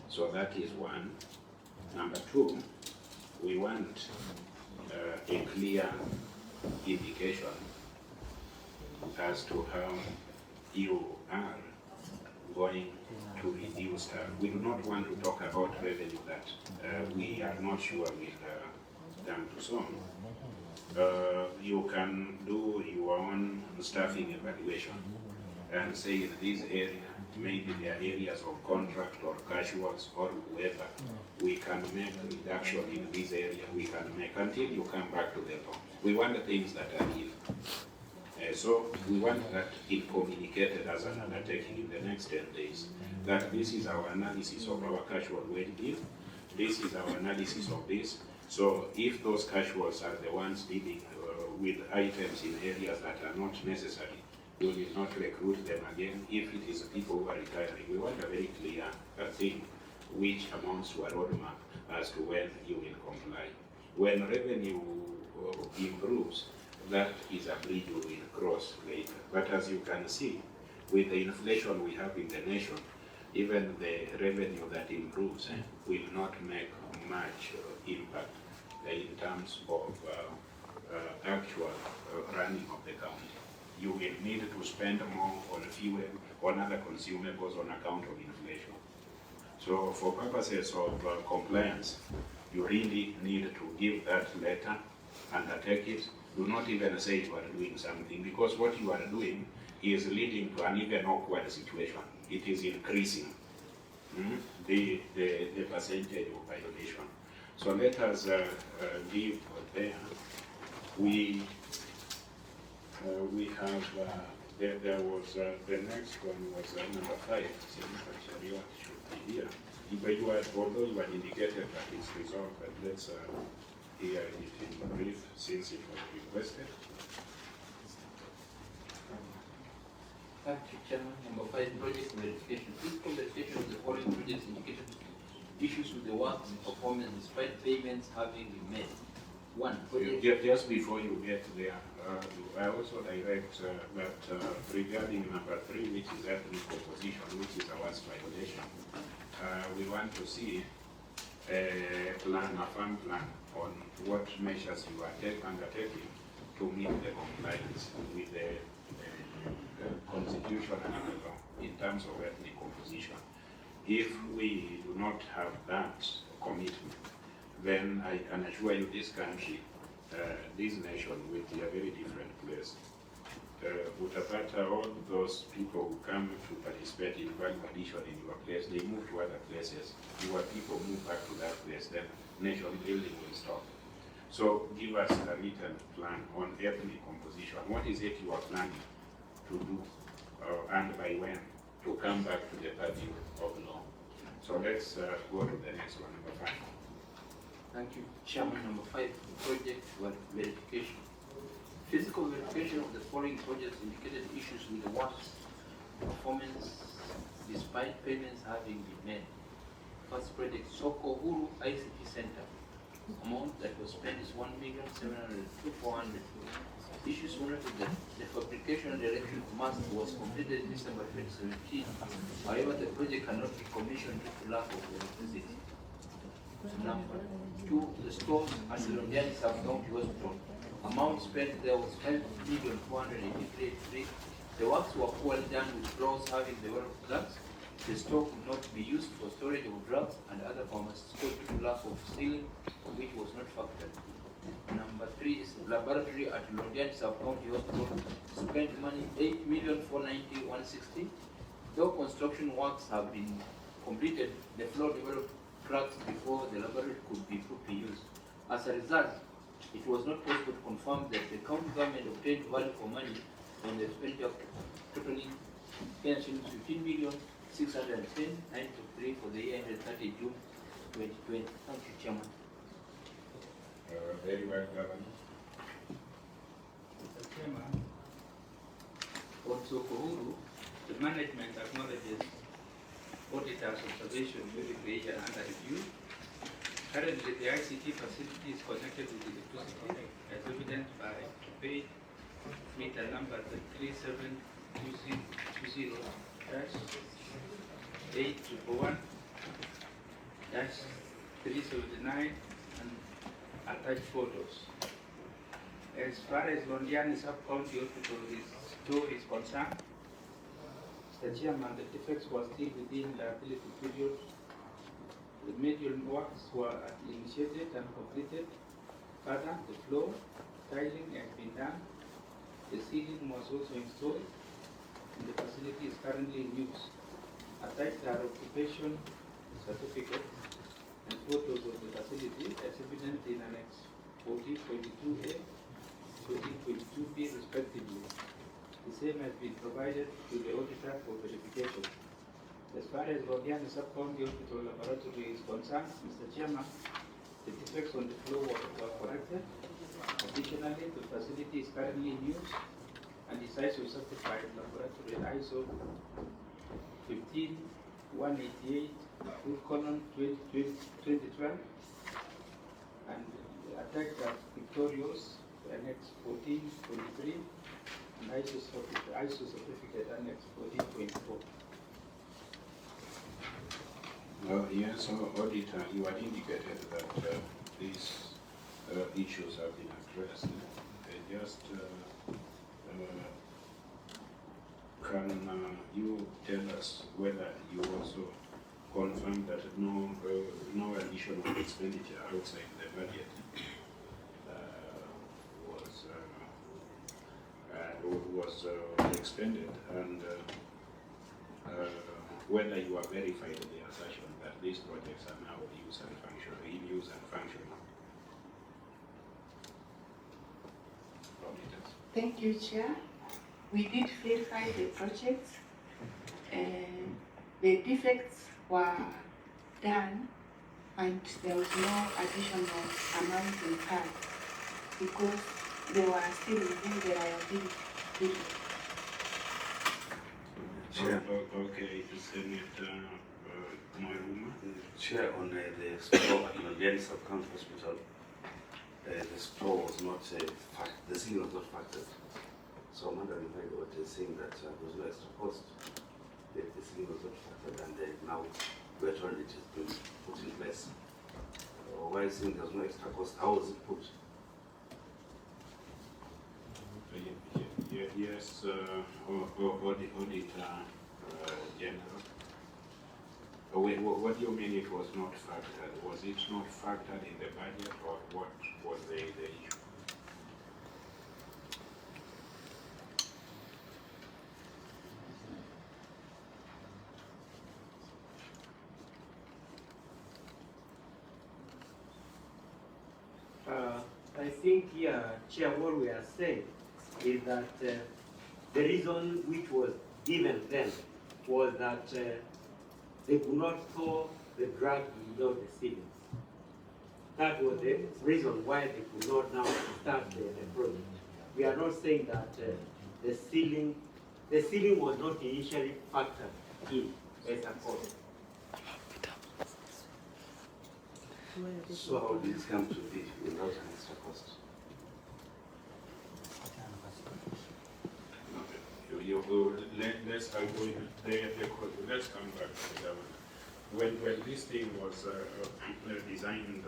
So that is one. Number two, we want a clear indication as to how you are going to reduce. We do not want to talk about revenue that we are not sure will come to some. You can do your own staffing evaluation and say in this area, maybe there are areas of contract or casuals or whoever, we can make a reduction in this area, we can make until you come back to the law. We want the things that are real. So we want that it communicated as an undertaking in the next 10 days, that this is our analysis of our casual wage bill, this is our analysis of this. So if those casuals are the ones dealing with items in areas that are not necessary, we will not recruit them again. If it is people who are retiring, we want a very clear thing which amounts to a roadmap as to when you will comply. When revenue improves, that is a bridge we will cross later. But as you can see, with the inflation we have in the nation, even the revenue that improves will not make much impact in terms of actual running of the county. You will need to spend more on fuel, on other consumables on account of inflation. So for purposes of compliance, you really need to give that letter, undertake it. Do not even say you are doing something, because what you are doing is leading to an even awkward situation. It is increasing the percentage of violation. So let us leave there. We have, there was, the next one was number 5, actually what should be here. Although you had indicated that it's resolved, but let's hear it in brief since it was requested. Thank you, Chairman. Number 5, project verification. Physical verification of the following projects indicated issues with the works performance despite payments having been made. 1. Project. Just before you get there, I also direct that regarding number 3, which is ethnic composition, which is a worst violation, we want to see a plan, a firm plan on what measures you are undertaking to meet the compliance with the constitution and the law in terms of ethnic composition. If we do not have that commitment, then I can assure you this country, this nation will be a very different place. Utapata, all those people who come to participate in value addition in your place, they move to other places. Your people move back to that place, then nation building will stop. So give us a written plan on ethnic composition. What is it you are planning to do, and by when, to come back to the purview of law? So let's go to the next one, number 5. Thank you, Chairman. Number 5, project verification. Physical verification of the following projects indicated issues with the works performance despite payments having been made. First project, Soko Huru ICT Center. Amount that was spent is 1,702,400. Issues related that the fabrication and erection of mast was completed in December 2017. However, the project cannot be commissioned due to lack of electricity. Number 2, the stores at the Londiani Sub-County Hospital. Amount spent there was 5,483,300. The works were poorly done with floors having developed drugs. The store could not be used for storage of drugs and other pharmaceuticals due to lack of ceiling, which was not factored. Number 3 is the laboratory at Londiani Sub-County Hospital. Spent money 8,490,160. Though construction works have been completed, the floor developed cracks before the laboratory could be put to use. As a result, it was not possible to confirm that the county government obtained value for money on the expenditure totaling 15,610,923 for the year ended 30 June 2020. Thank you, Chairman. Very well, Governor. Mr. Chairman, also Kohuru, the management acknowledges auditor's observation during the year under review. Currently, the ICT facility is connected with electricity, as evident by page meter number 3720-811 379 and attached photos. As far as Londiani Sub-County Hospital is concerned, Mr. Chairman, the defects were still within the liability period. The medial works were initiated and completed. Further, the floor tiling has been done. The ceiling was also installed, and the facility is currently in use. Attached are occupation certificate and photos of the facility as evident in Annex 14.2A, 14.2B respectively. The same has been provided to the auditor for verification. As far as Londiani Sub-County Hospital Laboratory is concerned, Mr. Chairman, the defects on the floor were corrected. Additionally, the facility is currently in use and is ISO certified laboratory ISO 15188:2012 and attached are pictorials Annex 14.3 and ISO certificate Annex 14.4. Yes, Auditor, you had indicated that these issues have been addressed. Just can you tell us whether you also confirm that no additional expenditure outside the budget was expended, and whether you are verified the assertion that these projects are now in use and functional? Thank you, Chair. We did verify the projects. The defects were done and there was no additional amount incurred because they were still within the liability period. Chair. Okay, Senator Maruma. Chair, on the store at Londiani Sub-County Hospital, the store was not the ceiling was not factored. So I'm wondering why what they're saying that there was no extra cost. The ceiling was not factored, and now we're told it has been put in place. Why is saying there's no extra cost? How was it put? Yes, Auditor General. What do you mean it was not factored? Was it not factored in the budget, or what was the issue? I think here, Chair, what we are saying is that the reason which was given then was that they could not store the drug below the ceilings. That was the reason why they could not now start the project. We are not saying that the ceiling was not initially factored in as a cost. So how did this come to be without an extra cost? Let's come back to the government. When this thing was designed and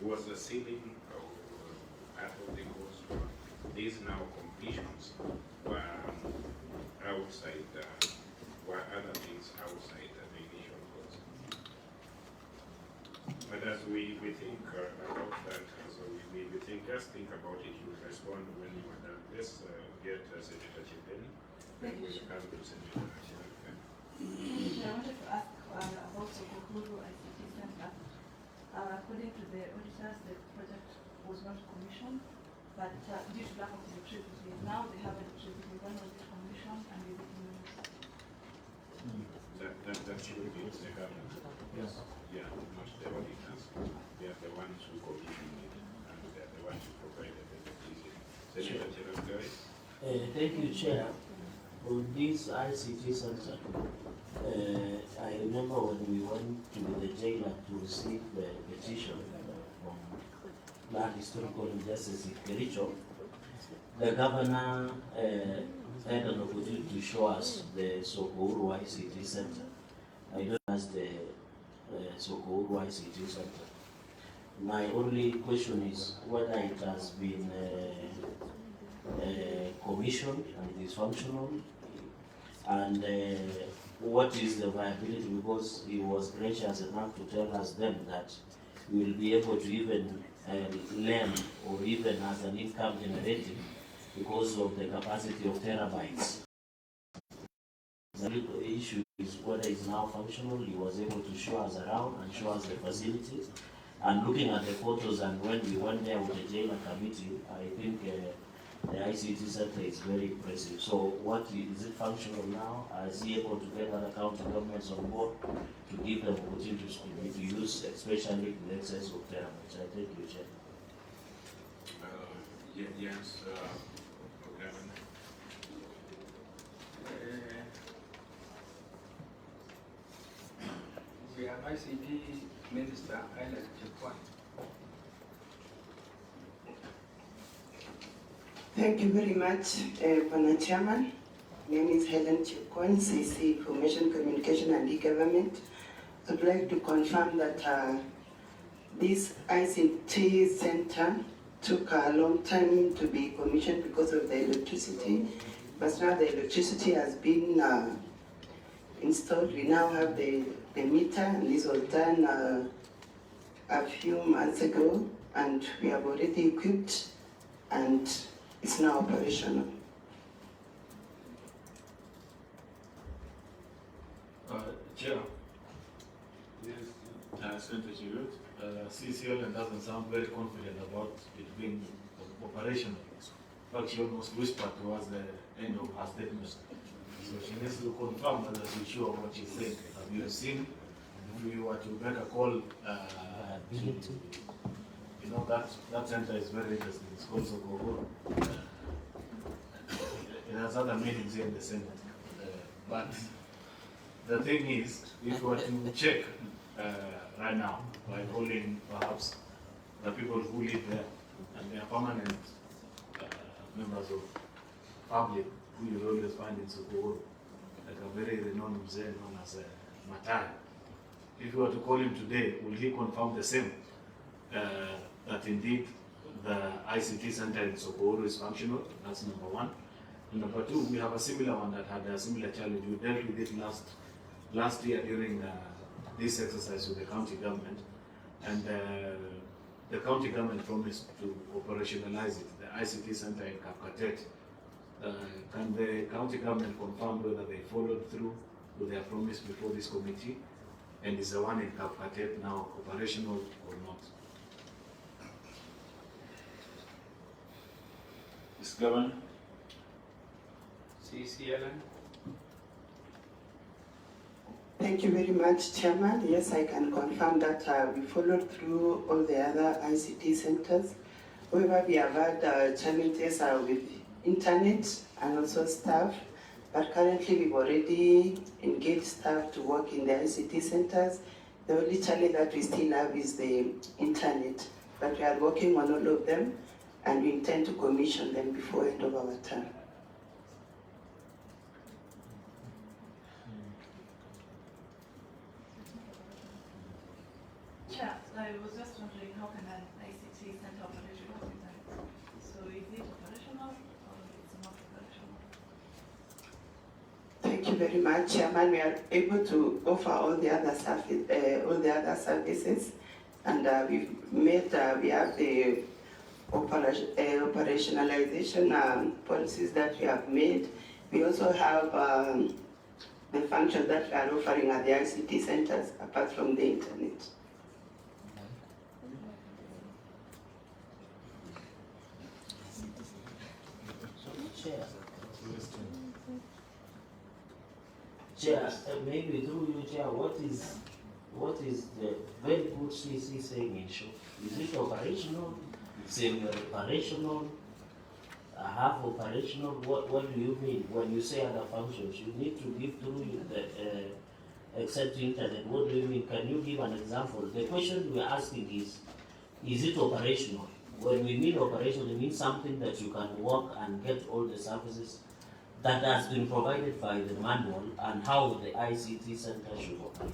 was the ceiling part of the cost, these now completions were outside, were other things outside the initial cost. But as we think about that, so we think, just think about it, you respond when you are done. Let's get Senator Chepkwony, then we'll come to Senator Chepkwony. I wanted to ask about the Kiprono ICT Center. According to the auditors, the project was not commissioned, but due to lack of electricity, now they have electricity. When was it commissioned and is it in use? That should be the government. Yes. Yeah, not the auditors. They are the ones who commissioned it, and they are the ones who provided the electricity. Senator Chepkwony. Thank you, Chair. On this ICT center, I remember when we went to the jailer to receive the petition from Land Historical Injustice in Kericho, the governor had an opportunity to show us the Sokuru ICT center. I know as the Sokouru ICT Center. My only question is whether it has been commissioned and it is functional, and what is the viability, because he was gracious enough to tell us then that we will be able to even learn or even as an income generating because of the capacity of terabytes. The issue is whether it's now functional. He was able to show us around and show us the facilities. And looking at the photos, and when we went there with the jailer committee, I think the ICT center is very impressive. So what is it functional now? Is he able to get other county governments on board to give them opportunities to use, especially in excess of terabytes? I thank you, Chair. Yes, we have ICT Minister Island Chepkwony. Thank you very much, Pana Chairman. My name is Helen Chepkwony, CC Information Communication and E-Government. I'd like to confirm that this ICT center took a long time to be commissioned because of the electricity, but now the electricity has been installed. We now have the meter, and this was done a few months ago, and we have already equipped, and it's now operational. Chair, Senator Chirut, CCL doesn't sound very confident about it being operational. In fact, she almost whispered towards the end of her statement. So she needs to confirm whether she's sure what she's saying. Have you seen, if we were to make a call, you know, that center is very interesting. It's called Sokouru. It has other meanings here in the Senate. But the thing is, if we were to check right now by calling perhaps the people who live there, and they are permanent members of public who you always find in Sokouru, like a very renowned mzee known as Matai. If you were to call him today, will he confirm the same? That indeed the ICT center in Sokouru is functional? That's number one. And number two, we have a similar one that had a similar challenge. We dealt with it last year during this exercise with the county government, and the county government promised to operationalize it, the ICT center in Kapkatet. Can the county government confirm whether they followed through with their promise before this committee, and is the one in Kapkatet now operational or not? Mr. Governor. CCLN. Thank you very much, Chairman. Yes, I can confirm that we followed through all the other ICT centers. However, we have had challenges with internet and also staff, but currently we've already engaged staff to work in the ICT centers. The only challenge that we still have is the internet, but we are working on all of them, and we intend to commission them before the end of our term. Chair, I was just wondering how can an ICT center operate without internet? So is it operational or it's not operational? Thank you very much, Chairman. We are able to offer all the other services, and we have the operationalization policies that we have made. We also have the functions that we are offering at the ICT centers apart from the internet. Chair, maybe through you, Chair, what is the very good CC saying in short? Is it operational, semi-operational, half operational? What do you mean when you say other functions? You need to give through the except internet. What do you mean? Can you give an example? The question we're asking is it operational? When we mean operational, it means something that you can work and get all the services that has been provided by the manual and how the ICT center should operate.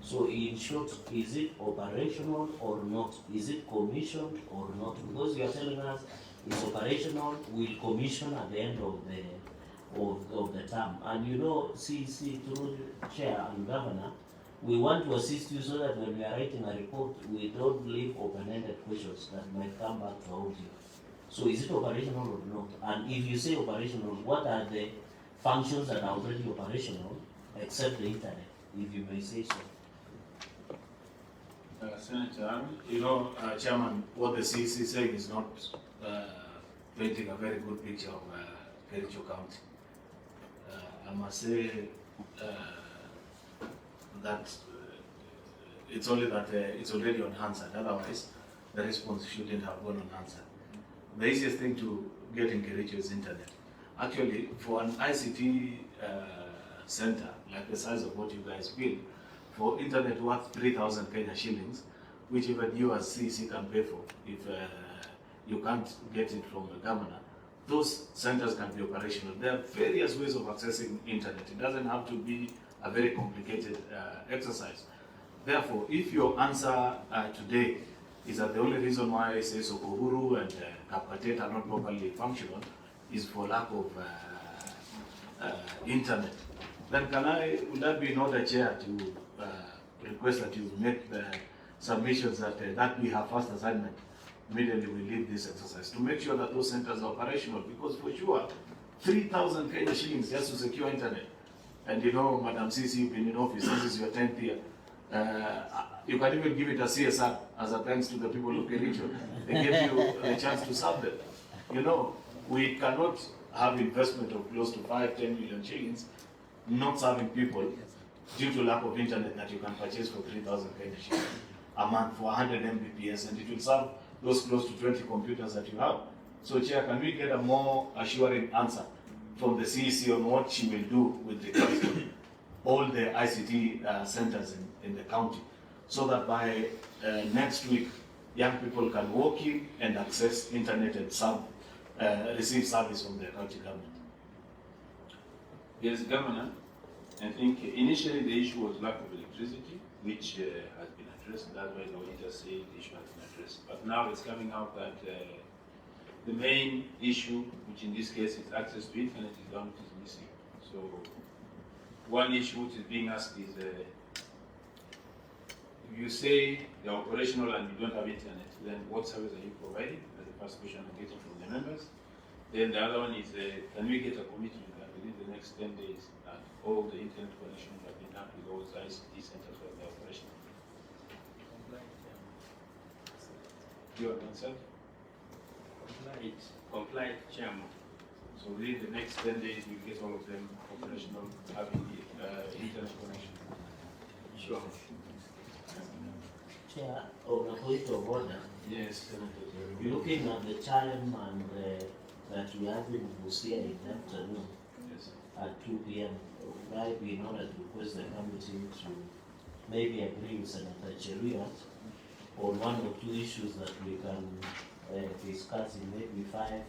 So in short, is it operational or not? Is it commissioned or not? Because you are telling us it's operational, we'll commission at the end of the term. And you know, CEC through the chair and governor, we want to assist you so that when we are writing a report, we don't leave open-ended questions that might come back to haunt you. So is it operational or not? And if you say operational, what are the functions that are already operational except the internet, if you may say so? Senator, you know, Chairman, what the CEC is saying is not painting a very good picture of Kericho County. I must say that it's only that it's already unanswered. Otherwise, the response shouldn't have gone unanswered. The easiest thing to get in Kericho is internet. Actually, for an ICT center, like the size of what you guys build, for internet worth 3,000 Kenya shillings, which even you as CEC can pay for, if you can't get it from the governor, those centers can be operational. There are various ways of accessing internet. It doesn't have to be a very complicated exercise. Therefore, if your answer today is that the only reason why say Sokohuru and Kapkatet are not properly functional is for lack of internet, then would that be not a chair to request that you make the submissions that we have first assignment immediately we leave this exercise to make sure that those centers are operational, because for sure 3,000 Kenya shillings just to secure internet. And you know, Madam CC, you've been in office, this is your 10th year. You can even give it a CSR as a thanks to the people of Kericho. They gave you a chance to serve them. You know, we cannot have investment of close to 5-10 million shillings not serving people due to lack of internet that you can purchase for 3,000 Kenya shillings a month for 100 Mbps, and it will serve those close to 20 computers that you have. So, Chair, can we get a more assuring answer from the CEC on what she will do with regards to all the ICT centers in the county, so that by next week, young people can walk in and access internet and receive service from the county government? Yes, Governor. I think initially the issue was lack of electricity, which has been addressed. That's why the auditor said the issue has been addressed. But now it's coming out that the main issue, which in this case is access to internet, is one which is missing. So one issue which is being asked is, if you say they're operational and you don't have internet, then what service are you providing? That's the first question I'm getting from the members. Then the other one is, can we get a commitment that within the next 10 days that all the internet connections have been done with those ICT centers where they're operational? You have answered? Compliant, Chairman. So within the next 10 days, we'll get all of them operational, having internet connection. Sure. Chair, on a point of order, yes, looking at the time and that we have in Busia in the afternoon at 2 p.m., would I be in order to request the committee to maybe agree with Senator Cheruiyot on one or two issues that we can discuss in maybe 5,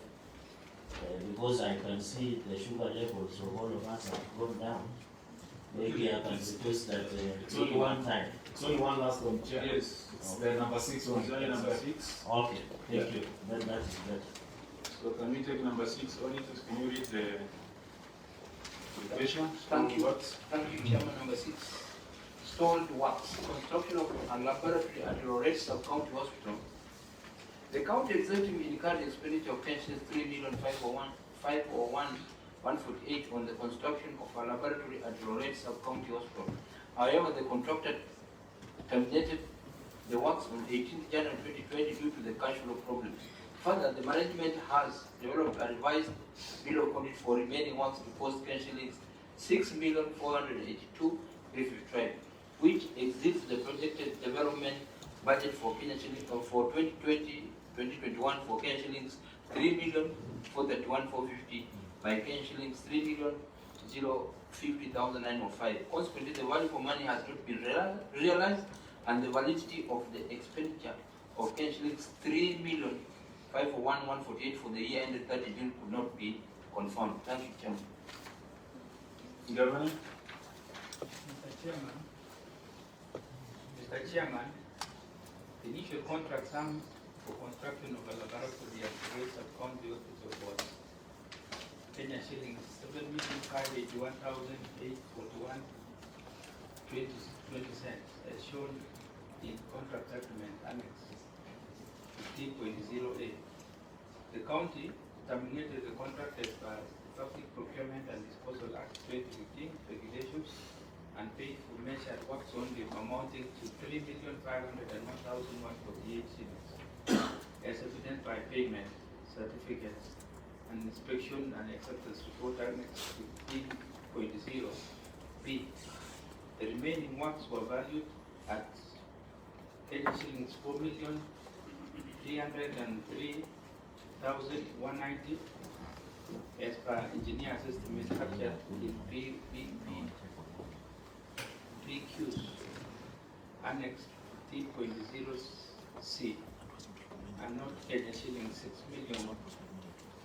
because I can see the sugar levels of all of us have gone down. Maybe I can request that it's only one time. It's only one last one, Chair. Yes. It's the number 6 one. It's only number 6. Okay, thank you. Then that is better. So can we take number 6, auditors? Can you read the question? Thank you. Thank you, Chairman. Number 6. Stalled works. Construction of a laboratory at Loret Sub-County Hospital. The county executive incurred expenditure of pensions 3,501,148 on the construction of a laboratory at Loret Sub-County Hospital. However, the contractor terminated the works on 18th January 2020 due to the cash flow problems. Further, the management has developed a revised bill of quantity for remaining works to post shillings 6,482,355, which exceeds the projected development budget for Kenya shillings for 2020-2021 for Kenya shillings 3,431,450 by Kenya shillings 3,050,905. Consequently, the value for money has not been realized, and the validity of the expenditure of Kenya shillings 3,501,148 for the year ended 30 June could not be confirmed. Thank you, Chairman. Governor? Mr. Chairman, the initial contract sum for construction of a laboratory at the Great Sub-County Hospital was Kenya shillings 7,581,841.20 as shown in contract agreement annex 15.08. The county terminated the contract as per Public Procurement and Disposal Act 2015 regulations and paid for measured works only amounting to 3,501,148 shillings, as evident by payment certificates and inspection and acceptance report annex 15.0b. The remaining works were valued at shillings 4,303,190 as per engineer's estimate captured in PQs annex 15.0c and not Kenya shillings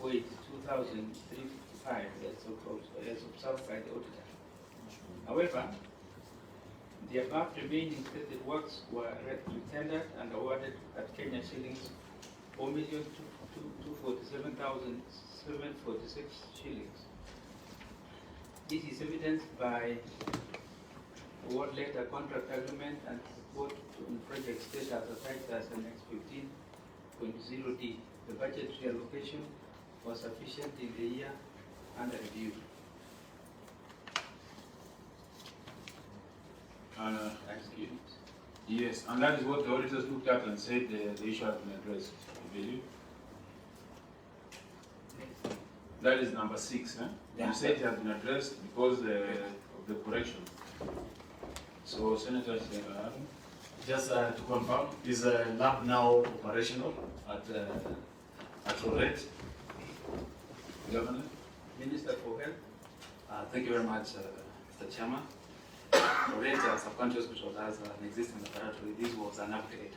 6,482,355 as observed by the auditor. However, the above remaining stated works were re-tendered and awarded at Kenya shillings 4,247,746 shillings. This is evidenced by award letter, contract agreement, and report on project status attached as Annex 15.0d. The budget reallocation was sufficient in the year under review. Yes, and that is what the auditors looked at and said the issue has been addressed, I believe. That is number 6, eh? You said it has been addressed because of the correction. So, Senator Adam? Just to confirm, is the lab now operational at Roret? Governor? Minister for Health. Thank you very much, Mr. Chairman. Roret Sub-County Hospital has an existing laboratory. This was an upgrade,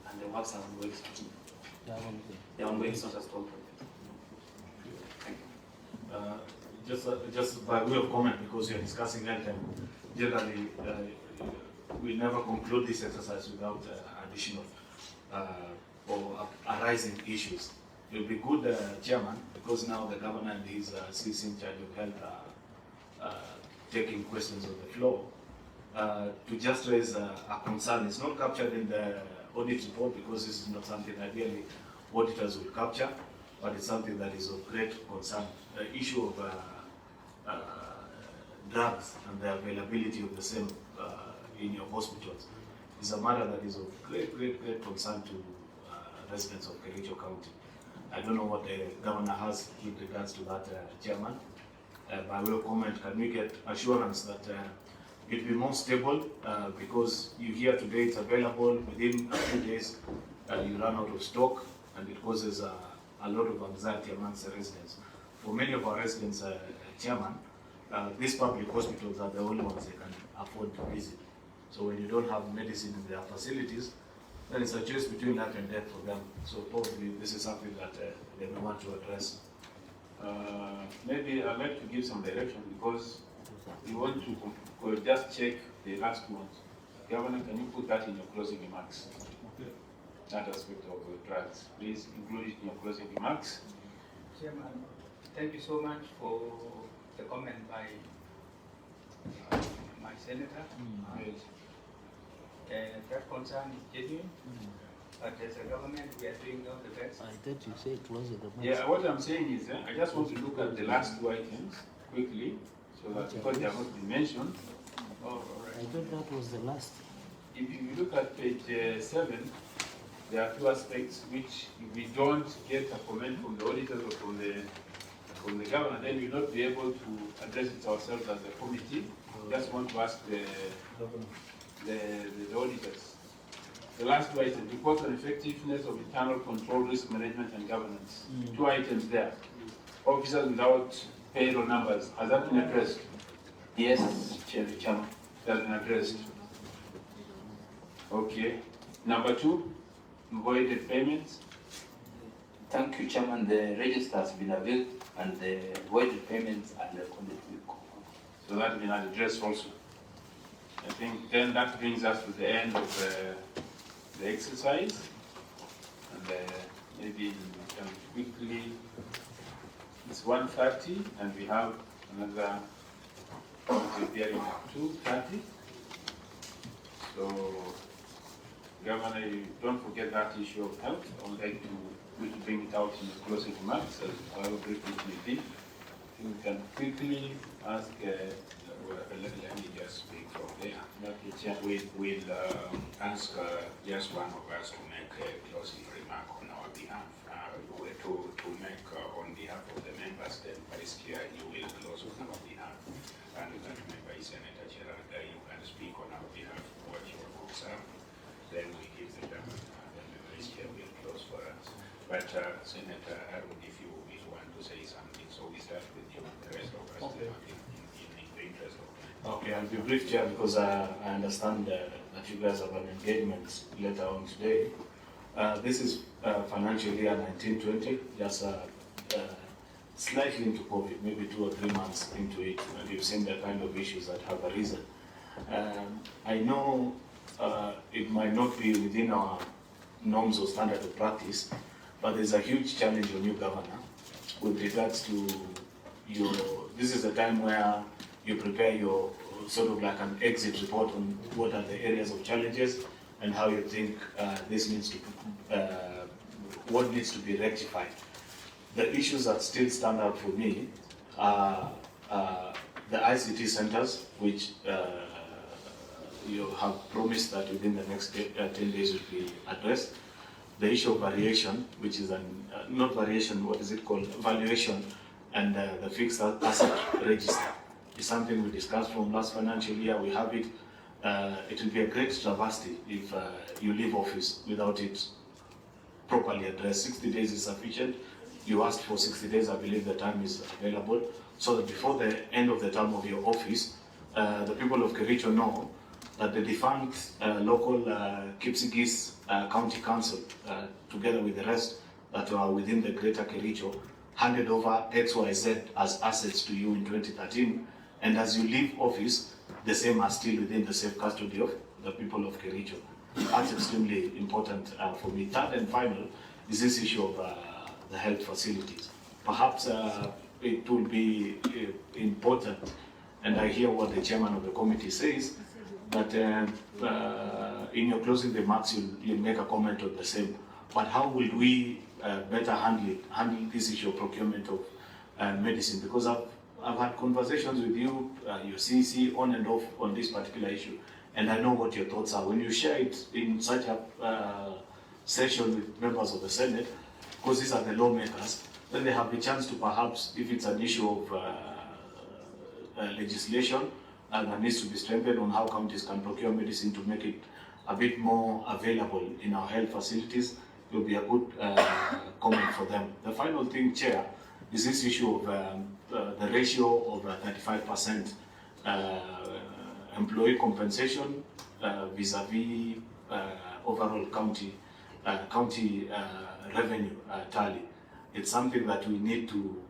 and the works are ongoing. They are ongoing, it's not a stall project. Thank you. Just by way of comment, because you're discussing health, and generally we never conclude this exercise without additional or arising issues. It will be good, Chairman, because now the governor and his CC in charge of health are taking questions on the floor, to just raise a concern. It's not captured in the audit report because this is not something ideally auditors will capture, but it's something that is of great concern. The issue of drugs and the availability of the same in your hospitals is a matter that is of great concern to residents of Kericho County. I don't know what the governor has with regards to that, Chairman. By way of comment, can we get assurance that it will be more stable because you hear today it's available, within a few days you run out of stock, and it causes a lot of anxiety amongst the residents. For many of our residents, Chairman, these public hospitals are the only ones they can afford to visit. So when you don't have medicine in their facilities, then it's a choice between life and death for them. So probably this is something that they may want to address. Maybe I'd like to give some direction because we want to just check the last month. Governor, can you put that in your closing remarks? Okay. That aspect of the drugs. Please include it in your closing remarks. Chairman, thank you so much for the comment by my senator. That concern is genuine, but as a government, we are doing all the best. I thought you said close the month. Yeah, what I'm saying is, I just want to look at the last two items quickly, so that because they have not been mentioned. Oh, I thought that was the last. If you look at page 7, there are two aspects which, if we don't get a comment from the auditors or from the governor, then we'll not be able to address it ourselves as a committee. Just want to ask the auditors. The last two items, report on effectiveness of internal control, risk management and governance. Two items there. Officers without payroll numbers, has that been addressed? Yes, Chairman. That's been addressed. Okay. Number 2, voided payments. Thank you, Chairman. The register has been availed and the voided payments are recorded with. So that has been addressed also. I think then that brings us to the end of the exercise. And maybe we can quickly, it's 1:30 and we have another hearing at 2:30. So, Governor, don't forget that issue of health. I would like to bring it out in the closing remarks, however brief it may be. We can quickly ask, let me just speak from there. We'll ask just one of us to make a closing remark on our behalf. To make on behalf of the members, then Vice Chair, you will close on our behalf. And that member is Senator Cheraga, you can speak on our behalf what your rules are. Then we give the government, and the Vice Chair will close for us. But Senator Arun, if you want to say something, so we start with you, the rest of us, okay. in the interest of time. Okay, I'll be brief, Chair, because I understand that you guys have an engagement later on today. This is financial year 1920, just slightly into COVID, maybe 2 or 3 months into it, and you've seen the kind of issues that have arisen. I know it might not be within our norms or standard of practice, but there's a huge challenge on you, Governor, with regards to your, this is a time where you prepare your sort of like an exit report on what are the areas of challenges and how you think this needs to, what needs to be rectified. The issues that still stand out for me are the ICT centers, which you have promised that within the next 10 days will be addressed. The issue of variation, which is not variation, what is it called? Valuation, and the fixed asset register is something we discussed from last financial year. We have it. It will be a great travesty if you leave office without it properly addressed. 60 days is sufficient. You asked for 60 days, I believe the time is available, so that before the end of the term of your office, the people of Kericho know that the defunct local Kipsigis County Council, together with the rest that are within the greater Kericho, handed over XYZ as assets to you in 2013, and as you leave office, the same are still within the safe custody of the people of Kericho. That's extremely important for me. Third and final is this issue of the health facilities. Perhaps it will be important, and I hear what the chairman of the committee says, but in your closing remarks, you'll make a comment on the same. But how will we better handle this issue of procurement of medicine? Because I've had conversations with you, your CC, on and off on this particular issue, and I know what your thoughts are. When you share it in such a session with members of the Senate, because these are the lawmakers, then they have the chance to perhaps, if it's an issue of legislation that needs to be strengthened on how counties can procure medicine to make it a bit more available in our health facilities, it will be a good comment for them. The final thing, Chair, is this issue of the ratio of 35% employee compensation vis-a-vis overall county revenue tally. It's something that we need to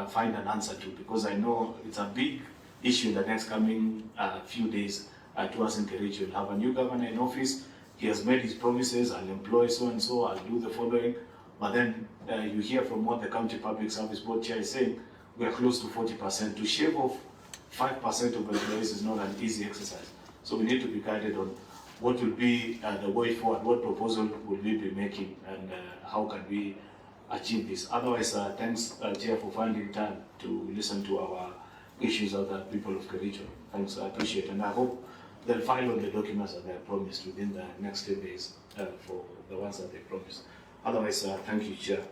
find an answer to, because I know it's a big issue in the next coming few days to us in Kericho. We'll have a new governor in office. He has made his promises, I'll employ so-and-so, I'll do the following. But then you hear from what the County Public Service Board Chair is saying, we are close to 40%. To shave off 5% of employees is not an easy exercise. So we need to be guided on what will be the way forward, what proposal will we be making, and how can we achieve this. Otherwise, thanks, Chair, for finding time to listen to our issues of the people of Kericho. Thanks, I appreciate it. And I hope they'll file on the documents that they have promised within the next 10 days for the ones that they promised. Otherwise, thank you, Chair.